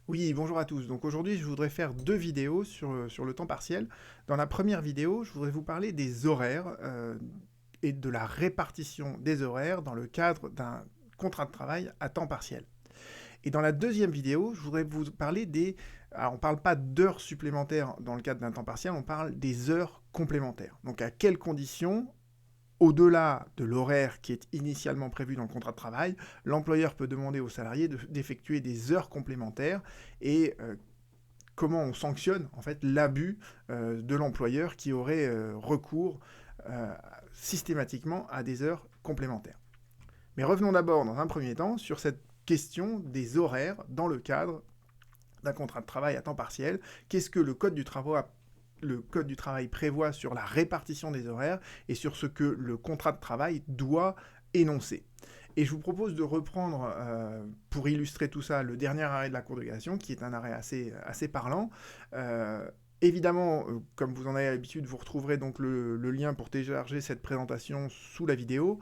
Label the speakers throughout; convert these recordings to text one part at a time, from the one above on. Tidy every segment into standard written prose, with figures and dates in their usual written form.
Speaker 1: Oui, bonjour à tous. Donc aujourd'hui, je voudrais faire deux vidéos sur le temps partiel. Dans la première vidéo, je voudrais vous parler des horaires et de la répartition des horaires dans le cadre d'un contrat de travail à temps partiel. Et dans la deuxième vidéo, je voudrais vous parler des... Alors, on ne parle pas d'heures supplémentaires dans le cadre d'un temps partiel, on parle des heures complémentaires. Donc à quelles conditions, au-delà de l'horaire qui est initialement prévu dans le contrat de travail, l'employeur peut demander aux salariés d'effectuer des heures complémentaires et comment on sanctionne en fait l'abus de l'employeur qui aurait recours euh, systématiquement à des heures complémentaires. Mais revenons d'abord dans un premier temps sur cette question des horaires dans le cadre d'un contrat de travail à temps partiel. Qu'est-ce que le Code du travail prévoit sur la répartition des horaires et sur ce que le contrat de travail doit énoncer. Et je vous propose de reprendre, pour illustrer tout ça, le dernier arrêt de la Cour de cassation, qui est un arrêt assez parlant. Évidemment, comme vous en avez l'habitude, vous retrouverez donc le lien pour télécharger cette présentation sous la vidéo,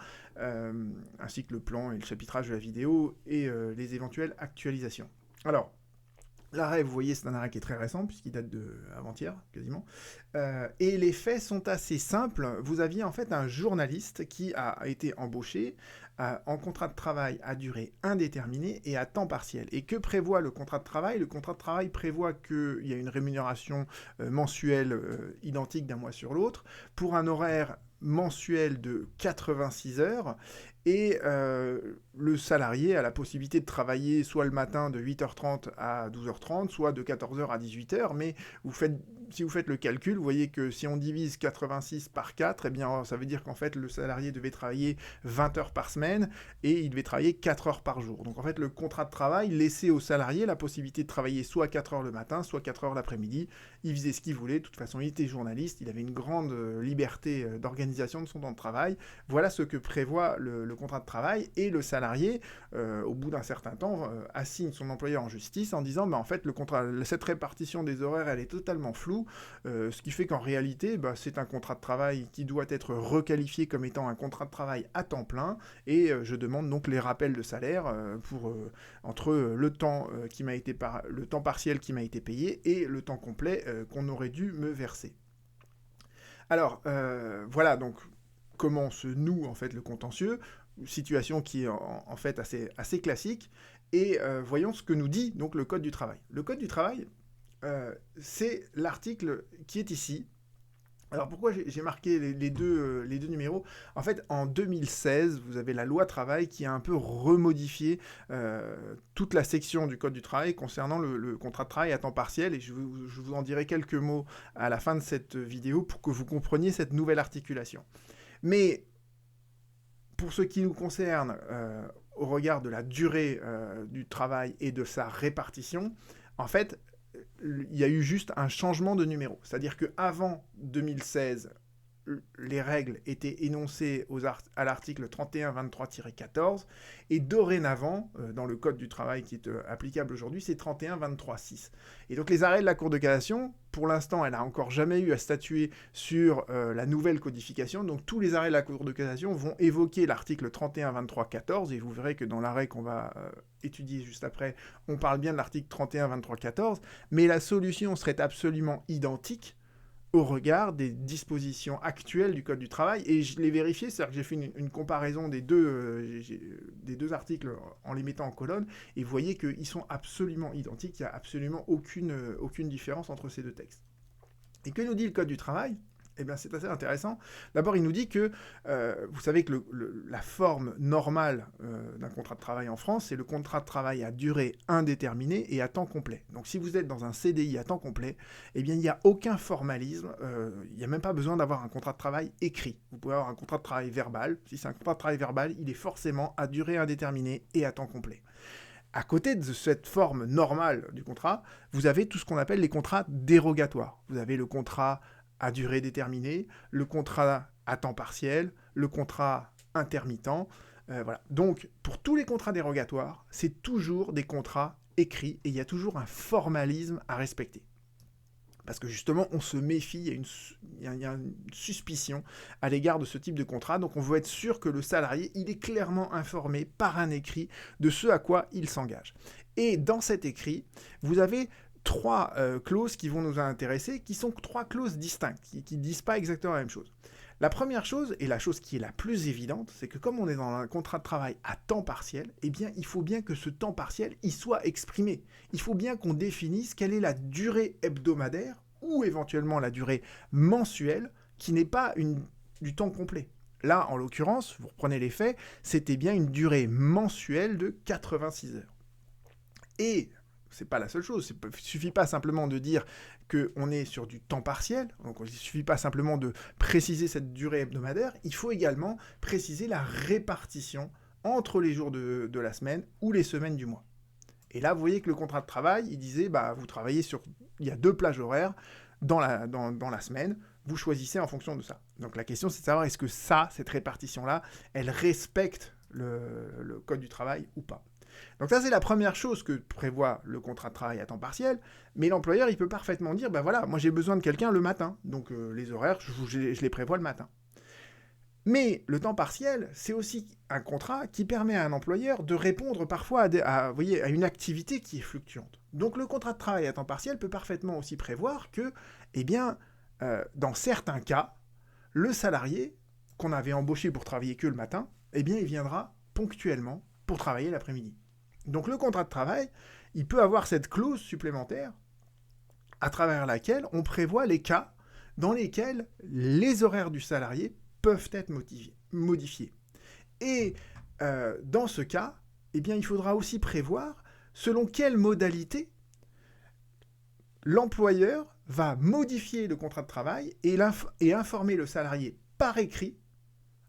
Speaker 1: ainsi que le plan et le chapitrage de la vidéo et les éventuelles actualisations. Alors, l'arrêt, vous voyez, c'est un arrêt qui est très récent, puisqu'il date de avant-hier, quasiment. Et les faits sont assez simples. Vous aviez en fait un journaliste qui a été embauché en contrat de travail à durée indéterminée et à temps partiel. Et que prévoit le contrat de travail? Le contrat de travail prévoit qu'il y a une rémunération mensuelle identique d'un mois sur l'autre, pour un horaire mensuel de 86 heures, et le salarié a la possibilité de travailler soit le matin de 8h30 à 12h30, soit de 14h à 18h, mais si vous faites le calcul, vous voyez que si on divise 86 par 4, eh bien, ça veut dire qu'en fait, le salarié devait travailler 20 heures par semaine et il devait travailler 4 heures par jour. Donc en fait, le contrat de travail laissait au salarié la possibilité de travailler soit 4 heures le matin, soit 4 heures l'après-midi. Il faisait ce qu'il voulait. De toute façon, il était journaliste, il avait une grande liberté d'organisation de son temps de travail. Voilà ce que prévoit le contrat de travail, et le salarié, au bout d'un certain temps, assigne son employeur en justice en disant en fait, cette répartition des horaires, elle est totalement floue, ce qui fait qu'en réalité, c'est un contrat de travail qui doit être requalifié comme étant un contrat de travail à temps plein, et je demande donc les rappels de salaire entre le temps le temps partiel qui m'a été payé et le temps complet qu'on aurait dû me verser. Alors, voilà donc comment se noue en fait le contentieux, situation qui est en fait assez classique, et voyons ce que nous dit donc le Code du travail. Le Code du travail, c'est l'article qui est ici. Alors pourquoi j'ai marqué les deux numéros? En fait, en 2016, vous avez la loi travail qui a un peu remodifié toute la section du Code du travail concernant le contrat de travail à temps partiel, et je vous en dirai quelques mots à la fin de cette vidéo pour que vous compreniez cette nouvelle articulation. Mais pour ce qui nous concerne, au regard de la durée du travail et de sa répartition, en fait, il y a eu juste un changement de numéro. C'est-à-dire qu'avant 2016, les règles étaient énoncées à l'article 3123-14, et dorénavant, dans le Code du travail qui est applicable aujourd'hui, c'est 3123-6. Et donc les arrêts de la Cour de cassation, pour l'instant, elle n'a encore jamais eu à statuer sur la nouvelle codification, donc tous les arrêts de la Cour de cassation vont évoquer l'article 3123-14, et vous verrez que dans l'arrêt qu'on va étudier juste après, on parle bien de l'article 3123-14, mais la solution serait absolument identique au regard des dispositions actuelles du Code du travail. Et je l'ai vérifié, c'est-à-dire que j'ai fait une comparaison des deux articles en les mettant en colonne, et vous voyez qu'ils sont absolument identiques, il n'y a absolument aucune différence entre ces deux textes. Et que nous dit le Code du travail? Eh bien, c'est assez intéressant. D'abord, il nous dit que, vous savez que la forme normale d'un contrat de travail en France, c'est le contrat de travail à durée indéterminée et à temps complet. Donc, si vous êtes dans un CDI à temps complet, eh bien, il n'y a aucun formalisme. Il n'y a même pas besoin d'avoir un contrat de travail écrit. Vous pouvez avoir un contrat de travail verbal. Si c'est un contrat de travail verbal, il est forcément à durée indéterminée et à temps complet. À côté de cette forme normale du contrat, vous avez tout ce qu'on appelle les contrats dérogatoires. Vous avez le contrat à durée déterminée, le contrat à temps partiel, le contrat intermittent. Voilà. Donc, pour tous les contrats dérogatoires, c'est toujours des contrats écrits, et il y a toujours un formalisme à respecter. Parce que justement, on se méfie, il y a une suspicion à l'égard de ce type de contrat, donc on veut être sûr que le salarié, il est clairement informé par un écrit de ce à quoi il s'engage. Et dans cet écrit, vous avez trois clauses qui vont nous intéresser, qui sont trois clauses distinctes, qui ne disent pas exactement la même chose. La première chose, et la chose qui est la plus évidente, c'est que comme on est dans un contrat de travail à temps partiel, eh bien, il faut bien que ce temps partiel y soit exprimé. Il faut bien qu'on définisse quelle est la durée hebdomadaire ou éventuellement la durée mensuelle qui n'est pas du temps complet. Là, en l'occurrence, vous reprenez les faits, c'était bien une durée mensuelle de 86 heures. Et c'est pas la seule chose, il ne suffit pas simplement de dire qu'on est sur du temps partiel, donc il ne suffit pas simplement de préciser cette durée hebdomadaire, il faut également préciser la répartition entre les jours de la semaine ou les semaines du mois. Et là, vous voyez que le contrat de travail, il disait, vous travaillez il y a 2 plages horaires dans la semaine, vous choisissez en fonction de ça. Donc la question, c'est de savoir est-ce que cette répartition-là, elle respecte le code du travail ou pas. Donc ça, c'est la première chose que prévoit le contrat de travail à temps partiel, mais l'employeur, il peut parfaitement dire, voilà, moi j'ai besoin de quelqu'un le matin, donc les horaires, je les prévois le matin. Mais le temps partiel, c'est aussi un contrat qui permet à un employeur de répondre parfois à une activité qui est fluctuante. Donc le contrat de travail à temps partiel peut parfaitement aussi prévoir que, dans certains cas, le salarié qu'on avait embauché pour travailler que le matin, il viendra ponctuellement pour travailler l'après-midi. Donc le contrat de travail, il peut avoir cette clause supplémentaire à travers laquelle on prévoit les cas dans lesquels les horaires du salarié peuvent être modifiés. Et dans ce cas, il faudra aussi prévoir selon quelle modalité l'employeur va modifier le contrat de travail et informer le salarié par écrit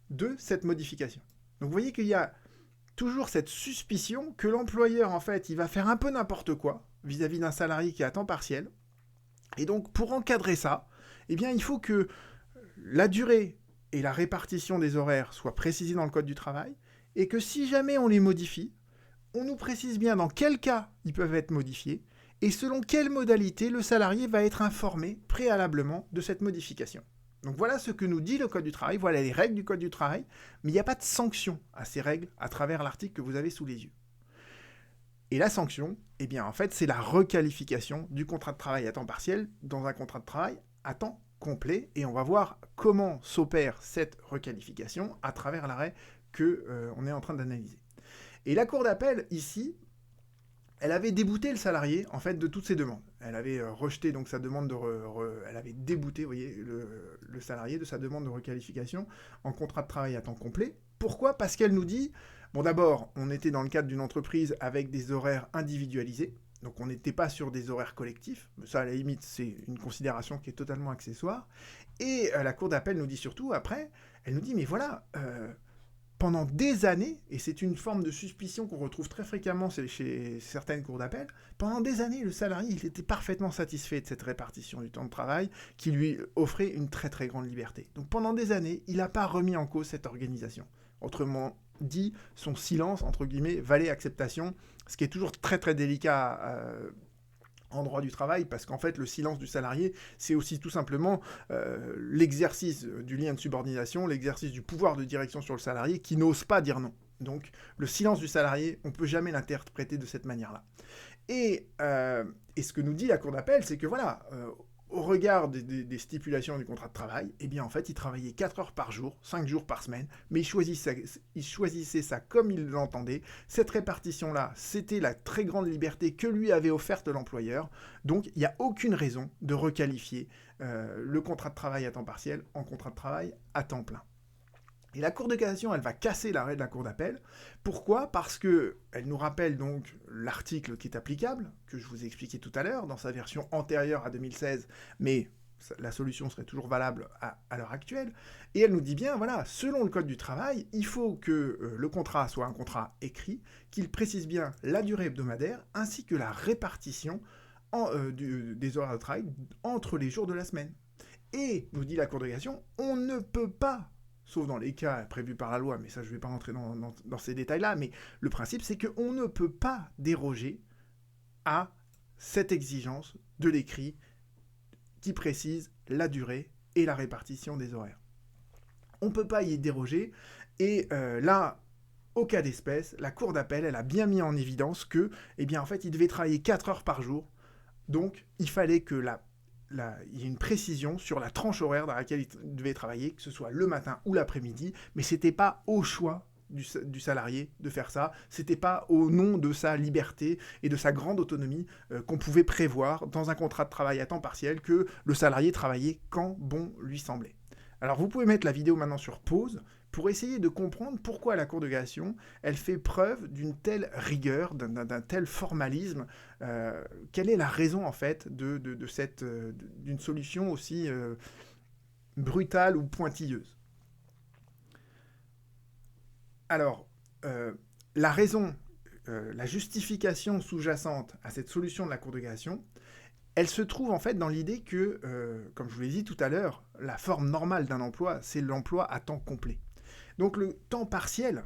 Speaker 1: de cette modification. Donc vous voyez qu'il y a toujours cette suspicion que l'employeur, en fait, il va faire un peu n'importe quoi vis-à-vis d'un salarié qui est à temps partiel. Et donc, pour encadrer ça, il faut que la durée et la répartition des horaires soient précisées dans le code du travail, et que si jamais on les modifie, on nous précise bien dans quel cas ils peuvent être modifiés, et selon quelle modalité le salarié va être informé préalablement de cette modification. Donc voilà ce que nous dit le Code du travail, voilà les règles du Code du travail, mais il n'y a pas de sanction à ces règles à travers l'article que vous avez sous les yeux. Et la sanction, en fait, c'est la requalification du contrat de travail à temps partiel dans un contrat de travail à temps complet, et on va voir comment s'opère cette requalification à travers l'arrêt qu'on est en train d'analyser. Et la Cour d'appel, ici, elle avait débouté le salarié, en fait, de toutes ses demandes. Elle avait rejeté donc sa demande elle avait débouté, vous voyez, le salarié de sa demande de requalification en contrat de travail à temps complet. Pourquoi ? Parce qu'elle nous dit, d'abord, on était dans le cadre d'une entreprise avec des horaires individualisés, donc on n'était pas sur des horaires collectifs. Ça, à la limite, c'est une considération qui est totalement accessoire. Et la Cour d'appel nous dit surtout, après, elle nous dit, mais voilà, pendant des années, et c'est une forme de suspicion qu'on retrouve très fréquemment chez certaines cours d'appel, pendant des années, le salarié il était parfaitement satisfait de cette répartition du temps de travail qui lui offrait une très très grande liberté. Donc pendant des années, il n'a pas remis en cause cette organisation. Autrement dit, son silence, entre guillemets, valait acceptation, ce qui est toujours très très délicat en droit du travail, parce qu'en fait, le silence du salarié, c'est aussi tout simplement l'exercice du lien de subordination, l'exercice du pouvoir de direction sur le salarié qui n'ose pas dire non. Donc, le silence du salarié, on ne peut jamais l'interpréter de cette manière-là. Et ce que nous dit la Cour d'appel, c'est que voilà, au regard des stipulations du contrat de travail, en fait, il travaillait 4 heures par jour, 5 jours par semaine, mais il choisissait ça comme il l'entendait. Cette répartition-là, c'était la très grande liberté que lui avait offerte l'employeur. Donc, il n'y a aucune raison de requalifier le contrat de travail à temps partiel en contrat de travail à temps plein. Et la Cour de cassation, elle va casser l'arrêt de la Cour d'appel. Pourquoi ? Parce qu'elle nous rappelle donc l'article qui est applicable, que je vous ai expliqué tout à l'heure, dans sa version antérieure à 2016, mais la solution serait toujours valable à l'heure actuelle. Et elle nous dit bien, voilà, selon le Code du travail, il faut que le contrat soit un contrat écrit, qu'il précise bien la durée hebdomadaire, ainsi que la répartition des horaires de travail entre les jours de la semaine. Et, nous dit la Cour de cassation, on ne peut pas, sauf dans les cas prévus par la loi, mais ça je ne vais pas rentrer dans ces détails-là, mais le principe c'est qu'on ne peut pas déroger à cette exigence de l'écrit qui précise la durée et la répartition des horaires. On ne peut pas y déroger, et là, au cas d'espèce, la cour d'appel, elle a bien mis en évidence que, eh bien, en fait, il devait travailler 4 heures par jour. Donc, il fallait que il y ait une précision sur la tranche horaire dans laquelle il devait travailler, que ce soit le matin ou l'après-midi, mais c'était pas au choix du salarié de faire ça, c'était pas au nom de sa liberté et de sa grande autonomie qu'on pouvait prévoir dans un contrat de travail à temps partiel que le salarié travaillait quand bon lui semblait. Alors vous pouvez mettre la vidéo maintenant sur pause pour essayer de comprendre pourquoi la Cour de cassation, elle fait preuve d'une telle rigueur, d'un tel formalisme. Quelle est la raison en fait d'une solution aussi brutale ou pointilleuse? Alors, la raison, la justification sous-jacente à cette solution de la Cour de cassation, elle se trouve en fait dans l'idée que, comme je vous l'ai dit tout à l'heure, la forme normale d'un emploi, c'est l'emploi à temps complet. Donc le temps partiel,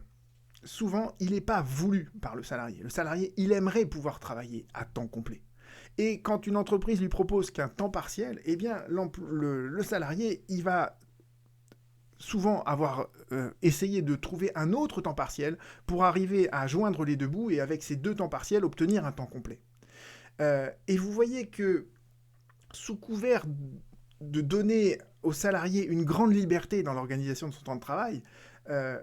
Speaker 1: souvent, il n'est pas voulu par le salarié. Le salarié, il aimerait pouvoir travailler à temps complet. Et quand une entreprise lui propose qu'un temps partiel, eh bien, le salarié, il va souvent avoir essayé de trouver un autre temps partiel pour arriver à joindre les deux bouts et avec ces deux temps partiels obtenir un temps complet. Et vous voyez que sous couvert de donner au salarié une grande liberté dans l'organisation de son temps de travail,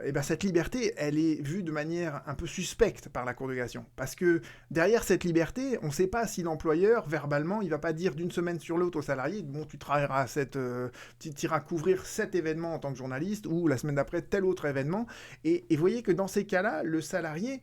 Speaker 1: et ben cette liberté, elle est vue de manière un peu suspecte par la Cour de cassation. Parce que derrière cette liberté, on ne sait pas si l'employeur, verbalement, il ne va pas dire d'une semaine sur l'autre au salarié, bon, tu travailleras tu iras couvrir cet événement en tant que journaliste, ou la semaine d'après, tel autre événement. Et vous voyez que dans ces cas-là, le salarié,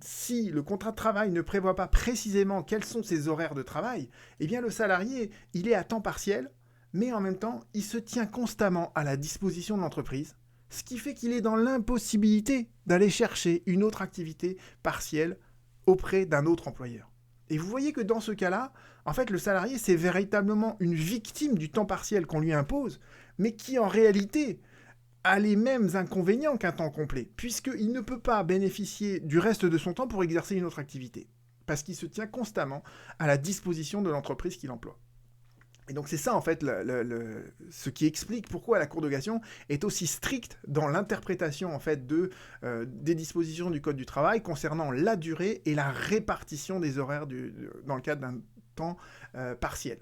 Speaker 1: si le contrat de travail ne prévoit pas précisément quels sont ses horaires de travail, eh bien le salarié, il est à temps partiel, mais en même temps, il se tient constamment à la disposition de l'entreprise, ce qui fait qu'il est dans l'impossibilité d'aller chercher une autre activité partielle auprès d'un autre employeur. Et vous voyez que dans ce cas-là, en fait, le salarié, c'est véritablement une victime du temps partiel qu'on lui impose, mais qui en réalité a les mêmes inconvénients qu'un temps complet, puisqu'il ne peut pas bénéficier du reste de son temps pour exercer une autre activité, parce qu'il se tient constamment à la disposition de l'entreprise qu'il emploie. Et donc c'est ça en fait ce qui explique pourquoi la Cour de cassation est aussi stricte dans l'interprétation en fait des dispositions du Code du travail concernant la durée et la répartition des horaires dans le cadre d'un temps partiel.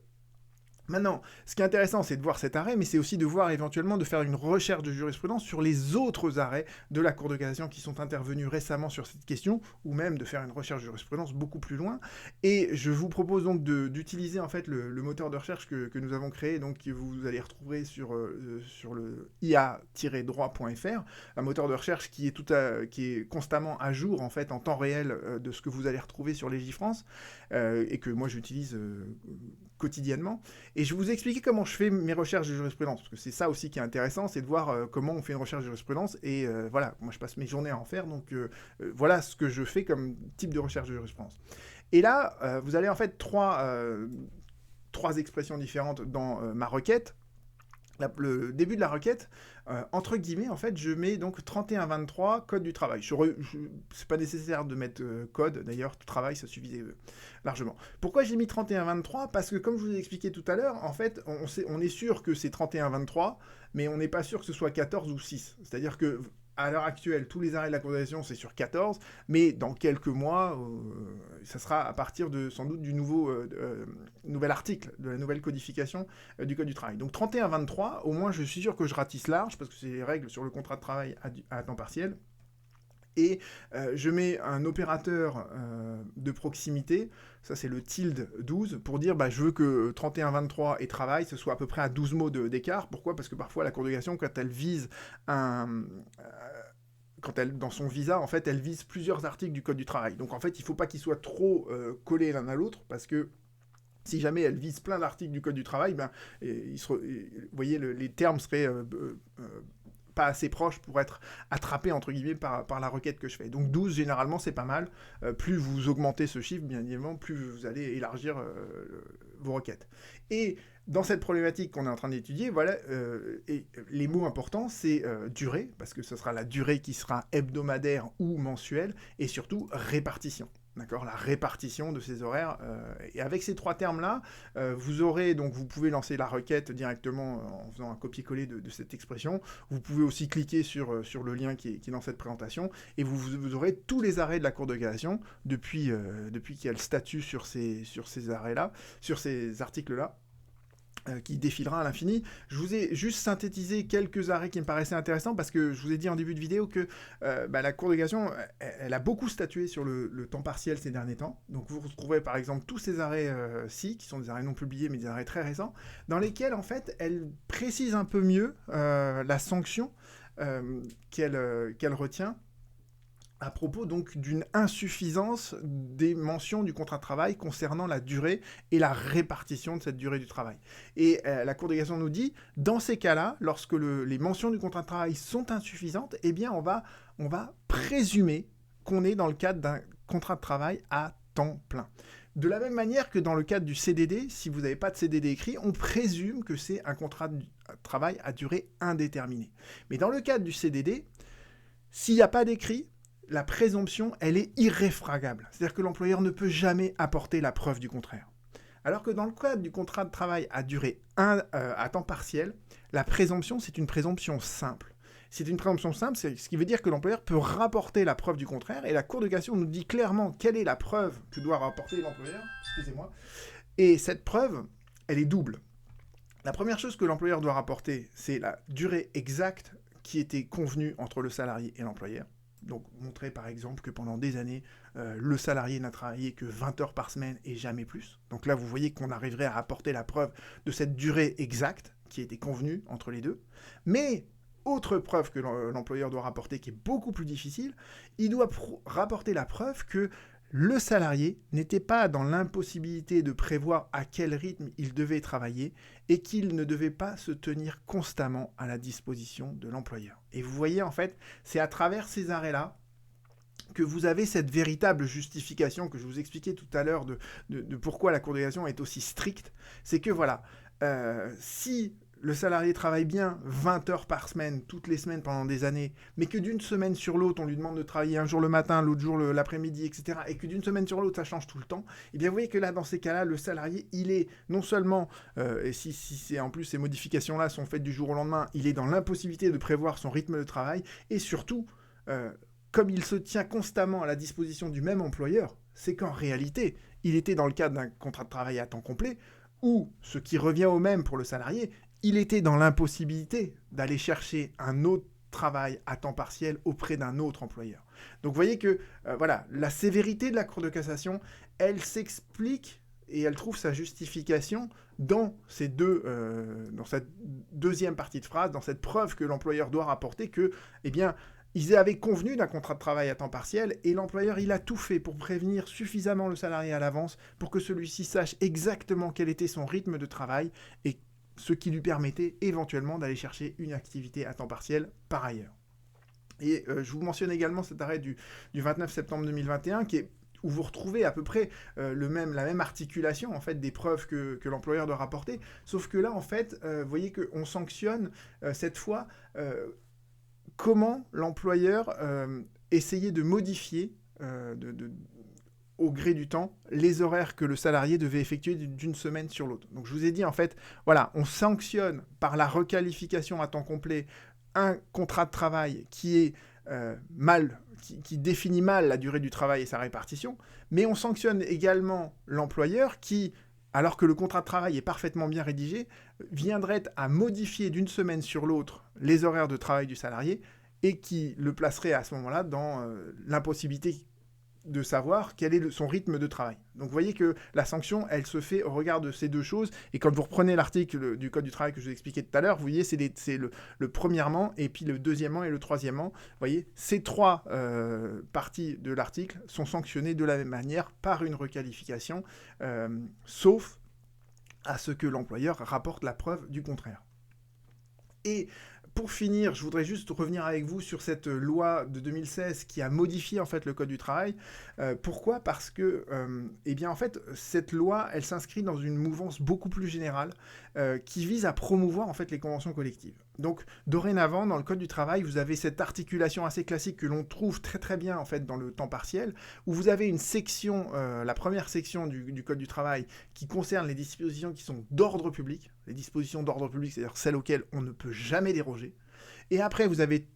Speaker 1: Maintenant, ce qui est intéressant, c'est de voir cet arrêt, mais c'est aussi de voir éventuellement de faire une recherche de jurisprudence sur les autres arrêts de la Cour de cassation qui sont intervenus récemment sur cette question, ou même de faire une recherche de jurisprudence beaucoup plus loin. Et je vous propose donc d'utiliser en fait le moteur de recherche que nous avons créé, donc que vous allez retrouver sur le ia-droit.fr, un moteur de recherche qui est constamment à jour en fait en temps réel de ce que vous allez retrouver sur Légifrance, et que moi j'utilise quotidiennement. Et je vais vous expliquer comment je fais mes recherches de jurisprudence, parce que c'est ça aussi qui est intéressant, c'est de voir comment on fait une recherche de jurisprudence, et voilà, moi je passe mes journées à en faire, donc voilà ce que je fais comme type de recherche de jurisprudence. Et là, vous avez en fait trois expressions différentes dans ma requête. Le début de la requête, entre guillemets, en fait, je mets donc 3123 code du travail. C'est pas nécessaire de mettre code, d'ailleurs, tout travail, ça suffisait largement. Pourquoi j'ai mis 3123 ? Parce que, comme je vous ai expliqué tout à l'heure, en fait, on est sûr que c'est 3123, mais on n'est pas sûr que ce soit 14 ou 6. C'est-à-dire que à l'heure actuelle, tous les arrêts de la Cour de cassation, c'est sur 14, mais dans quelques mois, ça sera à partir sans doute du nouvel article, de la nouvelle codification du Code du travail. Donc 31-23, au moins je suis sûr que je ratisse large, parce que c'est les règles sur le contrat de travail à temps partiel. Et je mets un opérateur de proximité, ça c'est le tilde 12, pour dire je veux que 31-23 et travail, ce soit à peu près à 12 mots d'écart. Pourquoi ? Parce que parfois la Cour de cassation, quand elle vise dans son visa, en fait, elle vise plusieurs articles du Code du travail. Donc en fait, il ne faut pas qu'ils soient trop collés l'un à l'autre, parce que si jamais elle vise plein d'articles du Code du travail, vous voyez, les termes seraient pas assez proches pour être attrapés, entre guillemets, par la requête que je fais. Donc 12, généralement, c'est pas mal. Plus vous augmentez ce chiffre, bien évidemment, plus vous allez élargir vos requêtes. Et dans cette problématique qu'on est en train d'étudier, voilà, et les mots importants, c'est durée, parce que ce sera la durée qui sera hebdomadaire ou mensuelle, et surtout répartition. D'accord, la répartition de ces horaires. Et avec ces trois termes-là, vous pouvez lancer la requête directement en faisant un copier-coller de cette expression. Vous pouvez aussi cliquer sur le lien qui est dans cette présentation et vous aurez tous les arrêts de la Cour de cassation depuis qu'il y a le statut sur ces arrêts-là, sur ces articles-là. Qui défilera à l'infini. Je vous ai juste synthétisé quelques arrêts qui me paraissaient intéressants parce que je vous ai dit en début de vidéo que la Cour de cassation, elle a beaucoup statué sur le temps partiel ces derniers temps. Donc vous retrouvez par exemple tous ces arrêts-ci, qui sont des arrêts non publiés mais des arrêts très récents, dans lesquels en fait elle précise un peu mieux la sanction qu'elle retient à propos donc d'une insuffisance des mentions du contrat de travail concernant la durée et la répartition de cette durée du travail. Et la Cour de cassation nous dit, dans ces cas-là, lorsque les mentions du contrat de travail sont insuffisantes, eh bien on va présumer qu'on est dans le cadre d'un contrat de travail à temps plein. De la même manière que dans le cadre du CDD, si vous n'avez pas de CDD écrit, on présume que c'est un contrat de travail à durée indéterminée. Mais dans le cadre du CDD, s'il n'y a pas d'écrit, la présomption, elle est irréfragable. C'est-à-dire que l'employeur ne peut jamais apporter la preuve du contraire. Alors que dans le cadre du contrat de travail à durée à temps partiel, la présomption, c'est une présomption simple. C'est une présomption simple, ce qui veut dire que l'employeur peut rapporter la preuve du contraire, et la Cour de cassation nous dit clairement quelle est la preuve que doit rapporter l'employeur, excusez-moi, et cette preuve, elle est double. La première chose que l'employeur doit rapporter, c'est la durée exacte qui était convenue entre le salarié et l'employeur. Donc, montrer par exemple que pendant des années, le salarié n'a travaillé que 20 heures par semaine et jamais plus. Donc là, vous voyez qu'on arriverait à apporter la preuve de cette durée exacte qui a été convenue entre les deux. Mais, autre preuve que l'employeur doit rapporter, qui est beaucoup plus difficile, il doit rapporter la preuve que le salarié n'était pas dans l'impossibilité de prévoir à quel rythme il devait travailler et qu'il ne devait pas se tenir constamment à la disposition de l'employeur. Et vous voyez, en fait, c'est à travers ces arrêts-là que vous avez cette véritable justification que je vous expliquais tout à l'heure de pourquoi la Cour de cassation est aussi stricte. C'est que voilà, si le salarié travaille bien 20 heures par semaine, toutes les semaines pendant des années, mais que d'une semaine sur l'autre, on lui demande de travailler un jour le matin, l'autre jour l'après-midi, etc., et que d'une semaine sur l'autre, ça change tout le temps, et bien vous voyez que là, dans ces cas-là, le salarié, il est non seulement, et si en plus ces modifications-là sont faites du jour au lendemain, il est dans l'impossibilité de prévoir son rythme de travail, et surtout, comme il se tient constamment à la disposition du même employeur, c'est qu'en réalité, il était dans le cadre d'un contrat de travail à temps complet, ou, ce qui revient au même pour le salarié, il était dans l'impossibilité d'aller chercher un autre travail à temps partiel auprès d'un autre employeur. Donc vous voyez que voilà, la sévérité de la Cour de cassation, elle s'explique et elle trouve sa justification dans cette deuxième partie de phrase, dans cette preuve que l'employeur doit rapporter que, eh bien, ils avaient convenu d'un contrat de travail à temps partiel et l'employeur, il a tout fait pour prévenir suffisamment le salarié à l'avance pour que celui-ci sache exactement quel était son rythme de travail et ce qui lui permettait éventuellement d'aller chercher une activité à temps partiel par ailleurs. Et je vous mentionne également cet arrêt du 29 septembre 2021 où vous retrouvez à peu près la même articulation en fait, des preuves que l'employeur doit rapporter, sauf que là, en fait, vous voyez qu'on sanctionne cette fois comment l'employeur essayait de modifier au gré du temps, les horaires que le salarié devait effectuer d'une semaine sur l'autre. Donc je vous ai dit, en fait, voilà, on sanctionne par la requalification à temps complet un contrat de travail qui est qui définit mal la durée du travail et sa répartition, mais on sanctionne également l'employeur qui, alors que le contrat de travail est parfaitement bien rédigé, viendrait à modifier d'une semaine sur l'autre les horaires de travail du salarié et qui le placerait à ce moment-là dans l'impossibilité de savoir quel est son rythme de travail. Donc vous voyez que la sanction, elle se fait au regard de ces deux choses, et quand vous reprenez l'article du Code du travail que je vous ai expliqué tout à l'heure, vous voyez, c'est le premièrement, et puis le deuxièmement et le troisièmement. Vous voyez, ces trois parties de l'article sont sanctionnées de la même manière par une requalification, sauf à ce que l'employeur rapporte la preuve du contraire. Et pour finir, je voudrais juste revenir avec vous sur cette loi de 2016 qui a modifié en fait le Code du travail. Pourquoi ? Parce que, eh bien en fait, cette loi, elle s'inscrit dans une mouvance beaucoup plus générale qui vise à promouvoir en fait les conventions collectives. Donc, dorénavant, dans le Code du travail, vous avez cette articulation assez classique que l'on trouve très très bien en fait dans le temps partiel, où vous avez une section, la première section du Code du travail, qui concerne les dispositions qui sont d'ordre public, les dispositions d'ordre public, c'est-à-dire celles auxquelles on ne peut jamais déroger. Et après, vous avez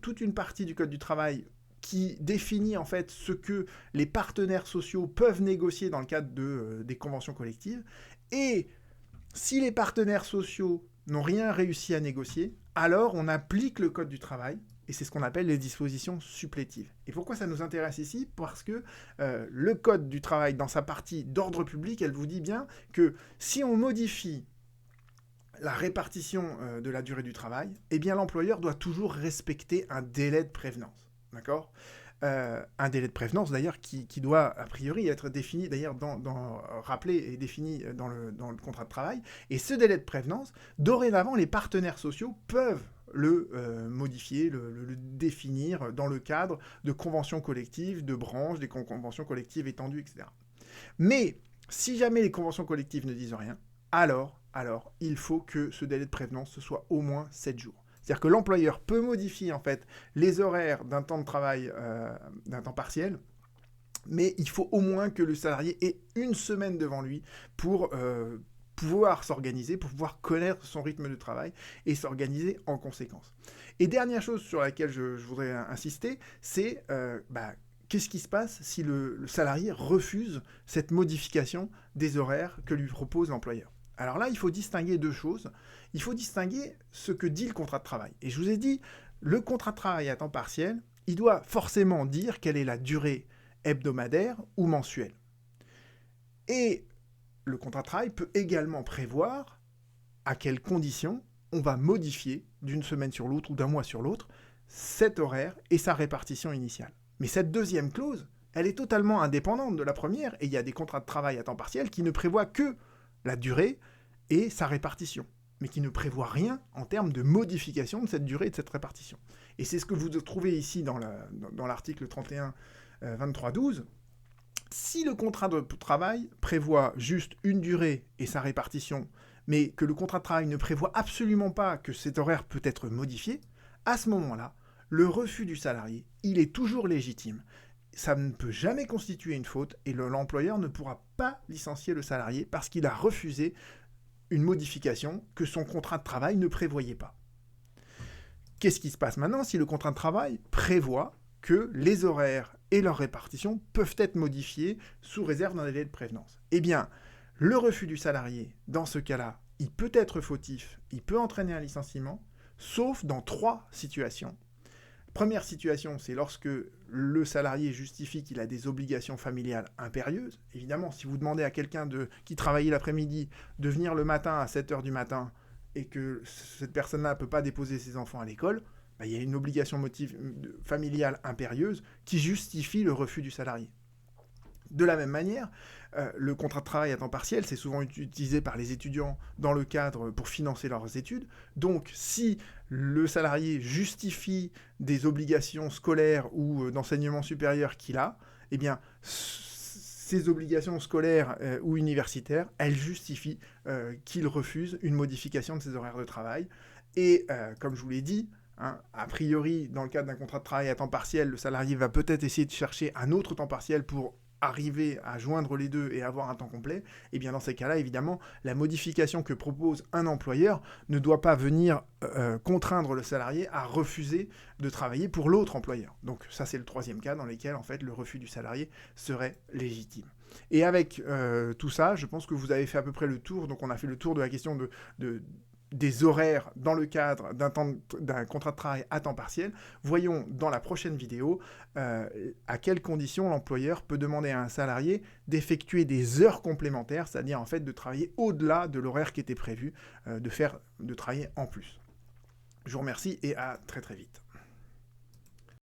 Speaker 1: toute une partie du Code du travail qui définit en fait ce que les partenaires sociaux peuvent négocier dans le cadre des conventions collectives. Et si les partenaires sociaux n'ont rien réussi à négocier, alors on applique le Code du travail, et c'est ce qu'on appelle les dispositions supplétives. Et pourquoi ça nous intéresse ici? Parce que le Code du travail, dans sa partie d'ordre public, elle vous dit bien que si on modifie la répartition de la durée du travail, eh bien l'employeur doit toujours respecter un délai de prévenance. D'accord ? Un délai de prévenance d'ailleurs qui doit a priori être défini d'ailleurs rappelé et défini dans le contrat de travail. Et ce délai de prévenance, dorénavant, les partenaires sociaux peuvent le modifier, le définir dans le cadre de conventions collectives, de branches, des conventions collectives étendues, etc. Mais si jamais les conventions collectives ne disent rien, alors il faut que ce délai de prévenance ce soit au moins 7 jours. C'est-à-dire que l'employeur peut modifier en fait les horaires d'un temps de travail, d'un temps partiel, mais il faut au moins que le salarié ait une semaine devant lui pour pouvoir s'organiser, pour pouvoir connaître son rythme de travail et s'organiser en conséquence. Et dernière chose sur laquelle je voudrais insister, c'est qu'est-ce qui se passe si le salarié refuse cette modification des horaires que lui propose l'employeur? Alors là, il faut distinguer deux choses. Il faut distinguer ce que dit le contrat de travail. Et je vous ai dit, le contrat de travail à temps partiel, il doit forcément dire quelle est la durée hebdomadaire ou mensuelle. Et le contrat de travail peut également prévoir à quelles conditions on va modifier d'une semaine sur l'autre ou d'un mois sur l'autre cet horaire et sa répartition initiale. Mais cette deuxième clause, elle est totalement indépendante de la première, et il y a des contrats de travail à temps partiel qui ne prévoient que la durée et sa répartition, mais qui ne prévoient rien en termes de modification de cette durée et de cette répartition. Et c'est ce que vous trouvez ici dans l'article 31 23.12. Si le contrat de travail prévoit juste une durée et sa répartition, mais que le contrat de travail ne prévoit absolument pas que cet horaire peut être modifié, à ce moment-là, le refus du salarié, il est toujours légitime. Ça ne peut jamais constituer une faute et l'employeur ne pourra pas licencier le salarié parce qu'il a refusé une modification que son contrat de travail ne prévoyait pas. Qu'est-ce qui se passe maintenant si le contrat de travail prévoit que les horaires et leur répartition peuvent être modifiés sous réserve d'un délai de prévenance? Eh bien, le refus du salarié, dans ce cas-là, il peut être fautif, il peut entraîner un licenciement, sauf dans 3 situations. Première situation, c'est lorsque le salarié justifie qu'il a des obligations familiales impérieuses. Évidemment, si vous demandez à quelqu'un qui travaillait l'après-midi de venir le matin à 7h du matin et que cette personne-là ne peut pas déposer ses enfants à l'école, il y a une obligation familiale impérieuse qui justifie le refus du salarié. De la même manière, le contrat de travail à temps partiel, c'est souvent utilisé par les étudiants dans le cadre pour financer leurs études. Donc, si le salarié justifie des obligations scolaires ou d'enseignement supérieur qu'il a, eh bien, ces obligations scolaires ou universitaires, elles justifient qu'il refuse une modification de ses horaires de travail. Et comme je vous l'ai dit, a priori, dans le cadre d'un contrat de travail à temps partiel, le salarié va peut-être essayer de chercher un autre temps partiel pour arriver à joindre les deux et avoir un temps complet, et bien dans ces cas-là, évidemment, la modification que propose un employeur ne doit pas venir contraindre le salarié à refuser de travailler pour l'autre employeur. Donc ça, c'est le 3e cas dans lequel, en fait, le refus du salarié serait légitime. Et avec tout ça, je pense que vous avez fait à peu près le tour. Donc on a fait le tour de la question des horaires dans le cadre d'un contrat de travail à temps partiel. Voyons dans la prochaine vidéo à quelles conditions l'employeur peut demander à un salarié d'effectuer des heures complémentaires, c'est-à-dire en fait de travailler au-delà de l'horaire qui était prévu, de travailler en plus. Je vous remercie et à très très vite.